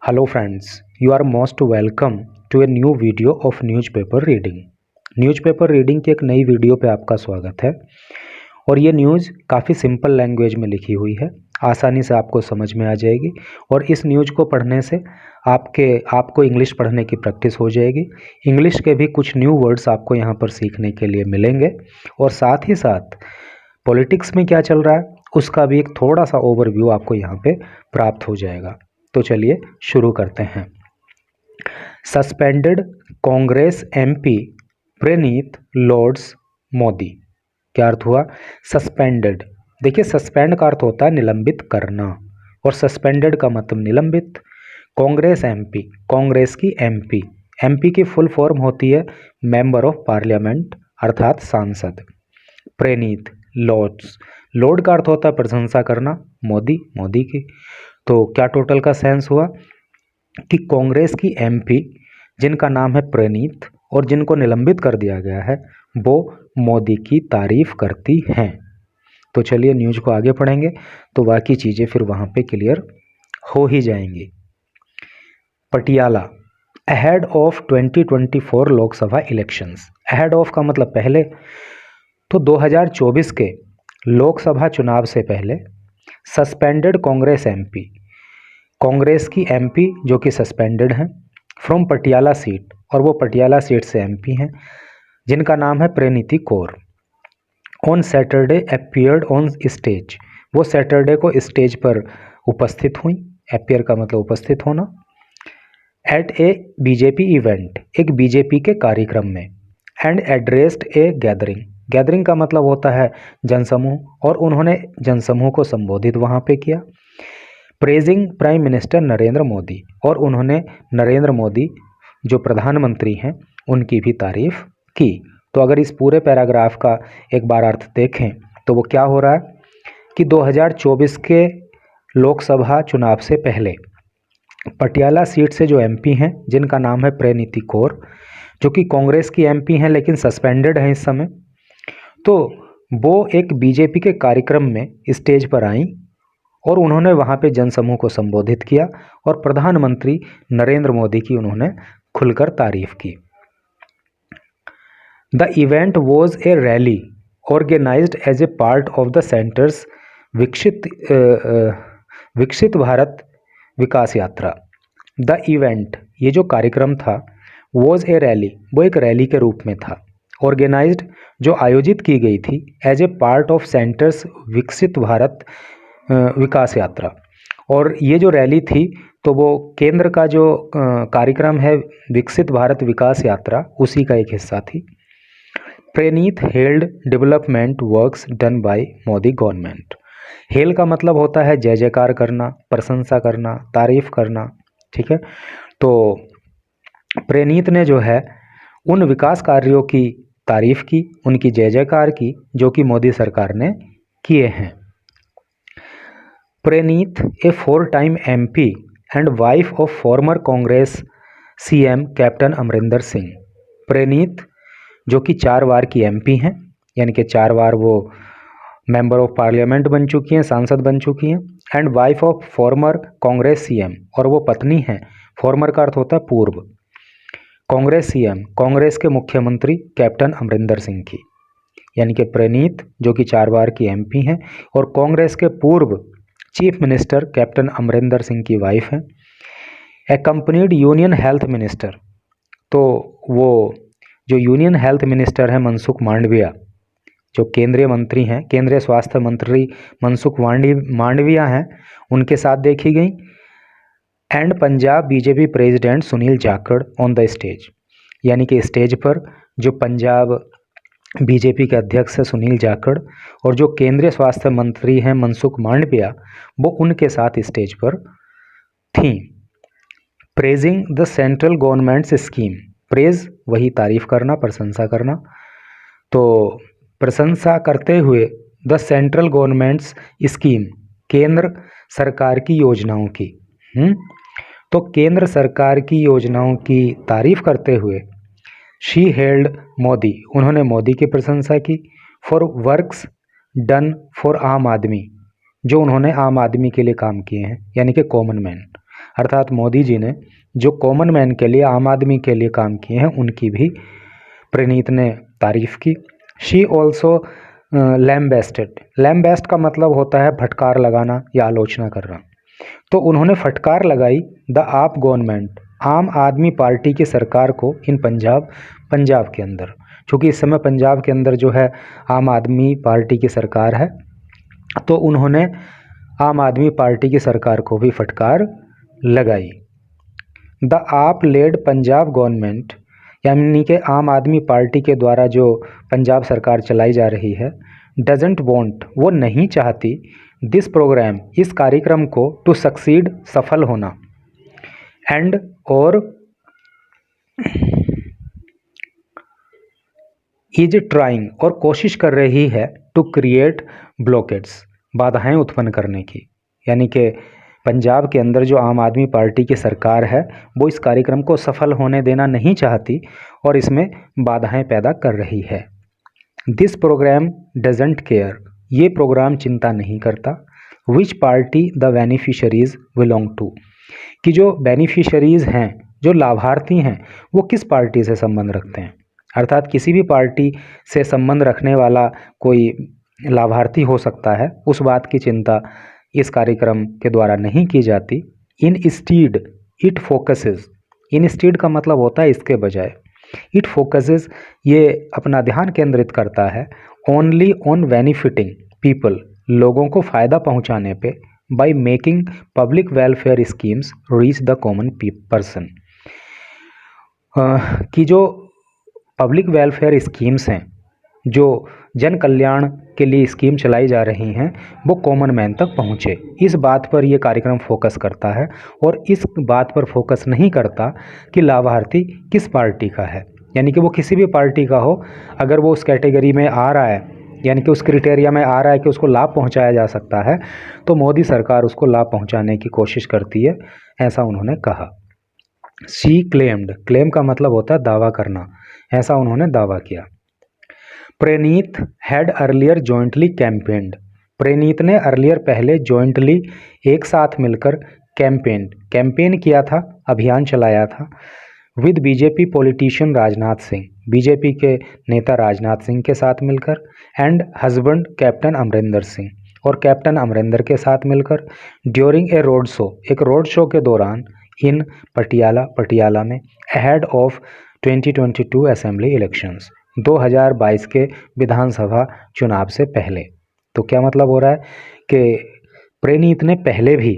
Hello friends, you are most welcome to a new video of newspaper reading। Newspaper reading की एक नई video पे आपका स्वागत है। और ये न्यूज़ काफ़ी सिंपल लैंग्वेज में लिखी हुई है, आसानी से आपको समझ में आ जाएगी। और इस न्यूज़ को पढ़ने से आपको इंग्लिश पढ़ने की प्रैक्टिस हो जाएगी। इंग्लिश के भी कुछ न्यू वर्ड्स आपको यहाँ पर सीखने के लिए मिलेंगे। और साथ ही साथ पॉलिटिक्स में क्या चल रहा है उसका भी एक थोड़ा सा ओवरव्यू आपको यहाँ पे प्राप्त हो जाएगा। तो चलिए शुरू करते हैं। सस्पेंडेड कांग्रेस एमपी प्रणीत लॉर्ड्स मोदी। क्या अर्थ हुआ? सस्पेंडेड, देखिए सस्पेंड का अर्थ होता है निलंबित करना और सस्पेंडेड का मतलब निलंबित। कांग्रेस एमपी, कांग्रेस की एमपी, एमपी की फुल फॉर्म होती है मेंबर ऑफ पार्लियामेंट अर्थात सांसद। प्रणीत लॉर्ड्स, लॉर्ड का अर्थ होता है प्रशंसा करना, मोदी, मोदी की। तो क्या टोटल का सेंस हुआ कि कांग्रेस की एमपी जिनका नाम है प्रणीत और जिनको निलंबित कर दिया गया है वो मोदी की तारीफ करती हैं। तो चलिए न्यूज़ को आगे पढ़ेंगे तो बाकी चीज़ें फिर वहाँ पे क्लियर हो ही जाएंगी। Patiala, ahead of 2024 Lok Sabha elections. Ahead of का मतलब पहले, तो 2024 के लोकसभा चुनाव से पहले सस्पेंडेड कांग्रेस एमपी, कांग्रेस की एमपी जो कि सस्पेंडेड हैं फ्रॉम पटियाला सीट, और वो पटियाला सीट से एमपी हैं जिनका नाम है Praniti Kaur. On Saturday appeared on stage, वो सैटरडे को स्टेज पर उपस्थित हुई, अपीयर का मतलब उपस्थित होना। एट ए बीजेपी इवेंट, एक बीजेपी के कार्यक्रम में। And addressed A gathering, gathering का मतलब होता है जनसमूह, और उन्होंने जनसमूह को संबोधित वहाँ पे किया। Praising prime minister Narendra Modi, और उन्होंने नरेंद्र मोदी जो प्रधानमंत्री हैं उनकी भी तारीफ की। तो अगर इस पूरे पैराग्राफ का एक बार अर्थ देखें तो वो क्या हो रहा है कि 2024 के लोकसभा चुनाव से पहले पटियाला सीट से जो एमपी हैं जिनका नाम है प्रणीति कौर, जो कि कांग्रेस की एमपी हैं लेकिन सस्पेंडेड हैं इस समय, तो वो एक बीजेपी के कार्यक्रम में स्टेज पर आईं और उन्होंने वहाँ पे जनसमूह को संबोधित किया और प्रधानमंत्री नरेंद्र मोदी की उन्होंने खुलकर तारीफ की। The event was a rally organised as a part of the centre's Viksit Bharat विकास यात्रा। द इवेंट, ये जो कार्यक्रम था, वॉज ए रैली, वो एक रैली के रूप में था। ऑर्गेनाइज्ड, जो आयोजित की गई थी, as a part of centre's Viksit Bharat विकास यात्रा। और ये जो रैली थी तो वो केंद्र का जो कार्यक्रम है विकसित भारत विकास यात्रा, उसी का एक हिस्सा थी। Preneet hailed development works done by Modi government. Hail का मतलब होता है जय जयकार करना, प्रशंसा करना, तारीफ करना, ठीक है। तो प्रणीत ने जो है उन विकास कार्यों की तारीफ की, उनकी जय जयकार की जो कि मोदी सरकार ने किए हैं। Preneet a 4 time MP and wife of former Congress CM captain Amarinder Singh. Preneet जो कि 4 बार की एमपी हैं, यानी कि 4 बार वो मेंबर ऑफ पार्लियामेंट बन चुकी हैं, सांसद बन चुकी हैं। And wife of former Congress CM, और वो पत्नी हैं, फॉर्मर का अर्थ होता है पूर्व, कांग्रेस सीएम, कांग्रेस के मुख्यमंत्री कैप्टन अमरिंदर सिंह की। यानी कि प्रणीत जो कि 4 बार की एमपी हैं और कांग्रेस के पूर्व chief minister captain Amarinder Singh की वाइफ हैं। एकम्पनीड यूनियन हेल्थ मिनिस्टर, तो वो जो यूनियन हेल्थ मिनिस्टर हैं मनसुख मांडविया, जो केंद्रीय मंत्री हैं, केंद्रीय स्वास्थ्य मंत्री मनसुख मांडविया हैं, उनके साथ देखी गई। And Punjab BJP president Sunil Jakhar on the stage, यानी कि स्टेज पर जो पंजाब बीजेपी के अध्यक्ष है सुनील जाखड़ और जो केंद्रीय स्वास्थ्य मंत्री हैं मनसुख मांडविया, वो उनके साथ स्टेज पर थी। Praising the central governments scheme, praise वही तारीफ करना, प्रशंसा करना, तो प्रशंसा करते हुए द सेंट्रल गवर्नमेंट्स स्कीम, केंद्र सरकार की योजनाओं की। तो केंद्र सरकार की योजनाओं की तारीफ करते हुए शी हेल्ड मोदी, उन्होंने मोदी की प्रशंसा की। फॉर वर्क्स डन फॉर आम आदमी, जो उन्होंने आम आदमी के लिए काम किए हैं, यानी कि कॉमन मैन। अर्थात मोदी जी ने जो कॉमन मैन के लिए, आम आदमी के लिए काम किए हैं, उनकी भी प्रणीत ने तारीफ की। She also लैम्बेस्टेड। लैम्बेस्ट का मतलब होता है फटकार लगाना या आलोचना करना। तो उन्होंने फटकार लगाई द आप गवर्नमेंट, आम आदमी पार्टी की सरकार को इन पंजाब के अंदर, क्योंकि इस समय पंजाब के अंदर जो है आम आदमी पार्टी की सरकार है, तो उन्होंने आम आदमी पार्टी की सरकार को भी फटकार लगाई। द आप लेड पंजाब गवर्नमेंट, यानी कि आम आदमी पार्टी के द्वारा जो पंजाब सरकार चलाई जा रही है, डजेंट वॉन्ट, वो नहीं चाहती, दिस प्रोग्राम, इस कार्यक्रम को, टू सक्सीड, सफल होना, एंड और इज ट्राइंग, और कोशिश कर रही है, टू क्रिएट ब्लॉकेड्स, बाधाएं उत्पन्न करने की। यानी कि पंजाब के अंदर जो आम आदमी पार्टी की सरकार है वो इस कार्यक्रम को सफल होने देना नहीं चाहती और इसमें बाधाएं पैदा कर रही है। दिस प्रोग्राम डजेंट केयर, ये प्रोग्राम चिंता नहीं करता, which party the beneficiaries belong to, कि जो बेनिफिशरीज हैं, जो लाभार्थी हैं, वो किस पार्टी से संबंध रखते हैं। अर्थात किसी भी पार्टी से संबंध रखने वाला कोई लाभार्थी हो सकता है, उस बात की चिंता इस कार्यक्रम के द्वारा नहीं की जाती। Instead it focuses, instead का मतलब होता है इसके बजाय, इट फोकसेस, ये अपना ध्यान केंद्रित करता है, ओनली ऑन बेनिफिटिंग पीपल, लोगों को फ़ायदा पहुंचाने पे, by making public welfare schemes reach the common person, कि जो पब्लिक वेलफेयर स्कीम्स हैं, जो जन कल्याण के लिए स्कीम चलाई जा रही हैं, वो कॉमन मैन तक पहुँचे, इस बात पर ये कार्यक्रम फोकस करता है और इस बात पर फोकस नहीं करता कि लाभार्थी किस पार्टी का है। यानी कि वो किसी भी पार्टी का हो, अगर वो उस कैटेगरी में आ रहा है, यानी कि उस क्राइटेरिया में आ रहा है कि उसको लाभ पहुंचाया जा सकता है, तो मोदी सरकार उसको लाभ पहुंचाने की कोशिश करती है, ऐसा उन्होंने कहा। शी क्लेम्ड, क्लेम का मतलब होता है दावा करना, ऐसा उन्होंने दावा किया। प्रणीत हैड अर्लियर जॉइंटली कैंपेन्ड, प्रणीत ने अर्लियर पहले जॉइंटली एक साथ मिलकर कैंपेन किया था, अभियान चलाया था, with BJP politician Rajnath Singh, BJP के नेता राजनाथ सिंह के साथ मिलकर, and husband captain Amarinder Singh, और कैप्टन अमरिंदर के साथ मिलकर, ड्यूरिंग ए रोड शो, एक रोड शो के दौरान, इन पटियाला में, अहेड ऑफ 2022 असेंबली इलेक्शंस, 2022 के विधानसभा चुनाव से पहले। तो क्या मतलब हो रहा है कि प्रणीत ने पहले भी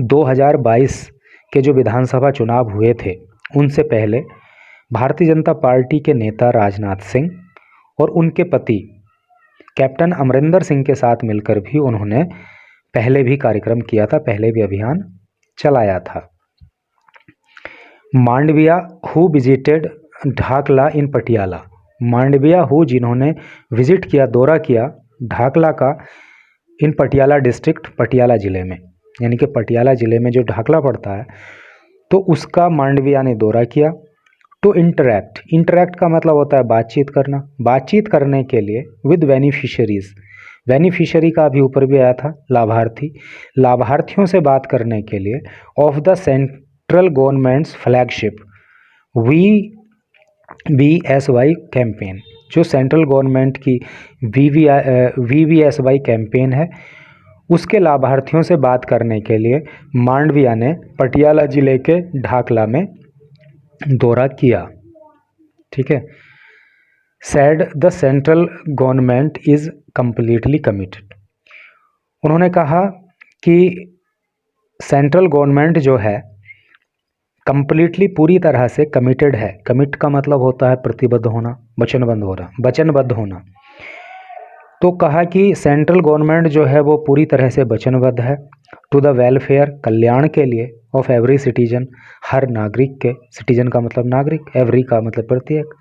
2022 के जो विधानसभा चुनाव हुए थे, उनसे पहले भारतीय जनता पार्टी के नेता राजनाथ सिंह और उनके पति कैप्टन अमरिंदर सिंह के साथ मिलकर भी उन्होंने पहले भी कार्यक्रम किया था, पहले भी अभियान चलाया था। Mandaviya who visited Dhakla in Patiala, Mandaviya who जिन्होंने विजिट किया, दौरा किया, ढाकला का, इन पटियाला डिस्ट्रिक्ट, पटियाला ज़िले में, यानी कि पटियाला ज़िले में जो ढाकला पड़ता है, तो उसका मांडविया ने दौरा किया। टू इंटरैक्ट, इंटरैक्ट का मतलब होता है बातचीत करना, बातचीत करने के लिए, विद बेनिफिशरीज, बेनिफिशरी का भी ऊपर भी आया था, लाभार्थी, लाभार्थियों से बात करने के लिए, of the central governments flagship VVSY campaign, जो सेंट्रल गवर्नमेंट की VVSY कैंपेन है, उसके लाभार्थियों से बात करने के लिए मांडविया ने पटियाला जिले के ढाकला में दौरा किया। ठीक है। Sad the central government is completely committed, उन्होंने कहा कि सेंट्रल गवर्नमेंट जो है कंप्लीटली, पूरी तरह से कमिटेड है। कमिट का मतलब होता है प्रतिबद्ध होना, वचनबद्ध होना। तो कहा कि सेंट्रल गवर्नमेंट जो है वो पूरी तरह से वचनबद्ध है, टू द वेलफेयर, कल्याण के लिए, ऑफ एवरी सिटीजन, हर नागरिक के, सिटीजन का मतलब नागरिक, एवरी का मतलब प्रत्येक,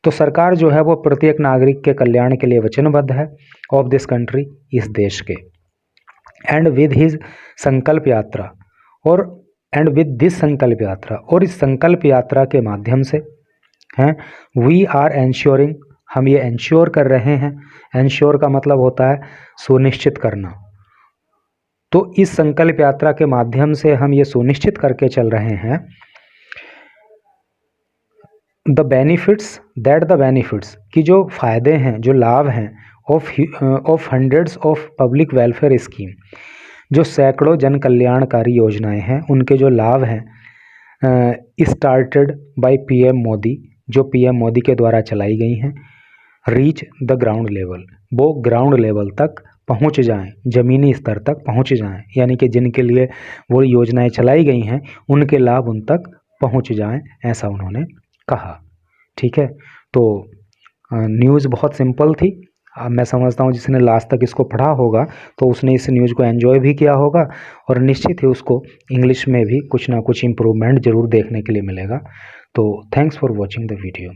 तो सरकार जो है वो प्रत्येक नागरिक के कल्याण के लिए वचनबद्ध है, ऑफ दिस कंट्री, इस देश के, एंड विद हिज संकल्प यात्रा, और एंड विद दिस संकल्प यात्रा, और इस संकल्प यात्रा के माध्यम से हैं, वी आर एंश्योरिंग, हम ये एंश्योर कर रहे हैं, एंश्योर का मतलब होता है सुनिश्चित करना, तो इस संकल्प यात्रा के माध्यम से हम ये सुनिश्चित करके चल रहे हैं द बेनिफिट्स कि जो फ़ायदे हैं, जो लाभ हैं of hundreds of public welfare scheme, जो सैकड़ों जन कल्याणकारी योजनाएं हैं, उनके जो लाभ हैं स्टार्टेड बाय पीएम मोदी, जो पीएम मोदी के द्वारा चलाई गई हैं, रीच द ग्राउंड लेवल, वो ग्राउंड लेवल तक पहुंच जाएं, ज़मीनी स्तर तक पहुंच जाएं, यानी कि जिनके लिए वो योजनाएं चलाई गई हैं उनके लाभ उन तक पहुंच जाएं, ऐसा उन्होंने कहा। ठीक है, तो न्यूज़ बहुत सिंपल थी। मैं समझता हूँ जिसने लास्ट तक इसको पढ़ा होगा तो उसने इस न्यूज़ को एंजॉय भी किया होगा और निश्चित ही उसको इंग्लिश में भी कुछ ना कुछ इम्प्रूवमेंट ज़रूर देखने के लिए मिलेगा। तो thanks for watching the video.